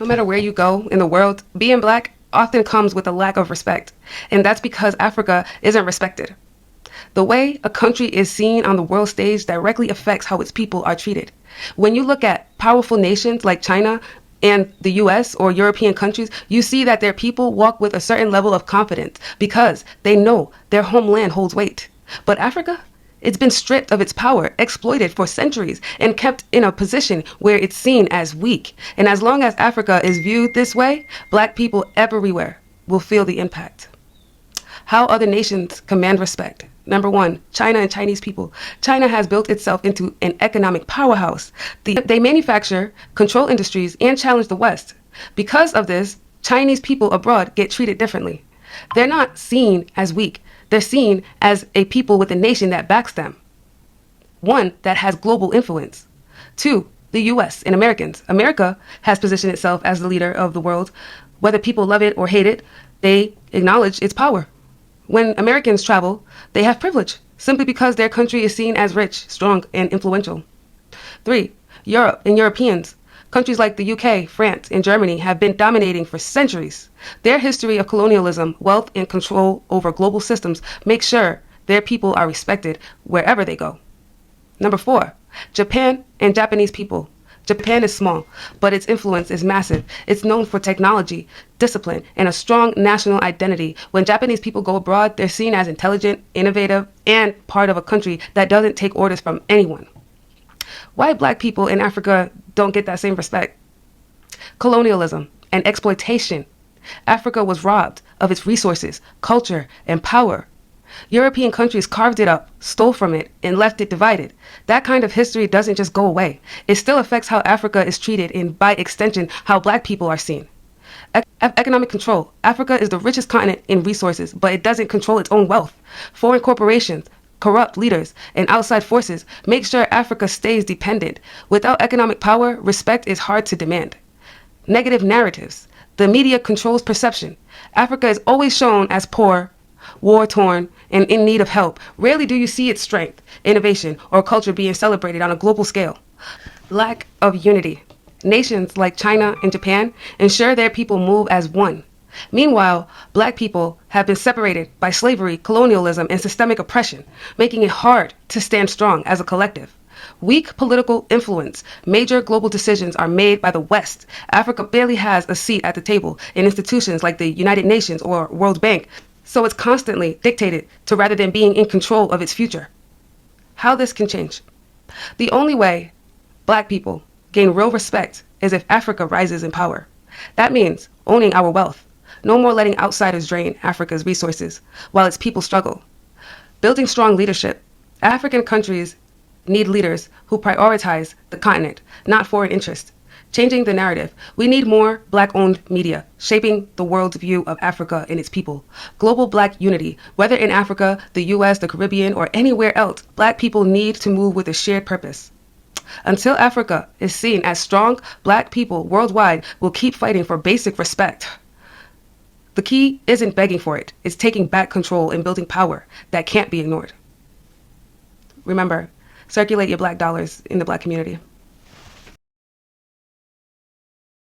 No matter where you go in the world, being black often comes with a lack of respect, and that's because Africa isn't respected. The way a country is seen on the world stage directly affects how its people are treated. When you look at powerful nations like China and the US or European countries, you see that their people walk with a certain level of confidence because they know their homeland holds weight. But Africa? It's been stripped of its power, exploited for centuries, and kept in a position where it's seen as weak. And as long as Africa is viewed this way, black people everywhere will feel the impact. How other nations command respect. Number one, China and Chinese people. China has built itself into an economic powerhouse. They manufacture, control industries, and challenge the West. Because of this, Chinese people abroad get treated differently. They're not seen as weak. They're seen as a people with a nation that backs them. One that has global influence. Two, the US and Americans. America has positioned itself as the leader of the world. Whether people love it or hate it, they acknowledge its power. When Americans travel, they have privilege simply because their country is seen as rich, strong, and influential. Three, Europe and Europeans. Countries like the UK, France, and Germany have been dominating for centuries. Their history of colonialism, wealth, and control over global systems makes sure their people are respected wherever they go. Number four, Japan and Japanese people. Japan is small, but its influence is massive. It's known for technology, discipline, and a strong national identity. When Japanese people go abroad, they're seen as intelligent, innovative, and part of a country that doesn't take orders from anyone. Why black people in Africa don't get that same respect? Colonialism and exploitation. Africa was robbed of its resources, culture, and power. European countries carved it up, stole from it, and left it divided. That kind of history doesn't just go away. It still affects how Africa is treated and, by extension, how black people are seen. Economic control. Africa is the richest continent in resources, but it doesn't control its own wealth. Foreign corporations, corrupt leaders, and outside forces make sure Africa stays dependent. Without economic power, respect is hard to demand. Negative narratives. The media controls perception. Africa is always shown as poor, war-torn, and in need of help. Rarely do you see its strength, innovation, or culture being celebrated on a global scale. Lack of unity. Nations like China and Japan ensure their people move as one. Meanwhile, black people have been separated by slavery, colonialism, and systemic oppression, making it hard to stand strong as a collective. Weak political influence. Major global decisions are made by the West. Africa barely has a seat at the table in institutions like the United Nations or World Bank, so it's constantly dictated to rather than being in control of its future. How this can change. The only way black people gain real respect is if Africa rises in power. That means owning our wealth. No more letting outsiders drain Africa's resources while its people struggle. Building strong leadership. African countries need leaders who prioritize the continent, not foreign interests. Changing the narrative. We need more black-owned media, shaping the world's view of Africa and its people. Global black unity. Whether in Africa, the US, the Caribbean, or anywhere else, black people need to move with a shared purpose. Until Africa is seen as strong, black people worldwide will keep fighting for basic respect. The key isn't begging for it. It's taking back control and building power that can't be ignored. Remember, circulate your black dollars in the black community.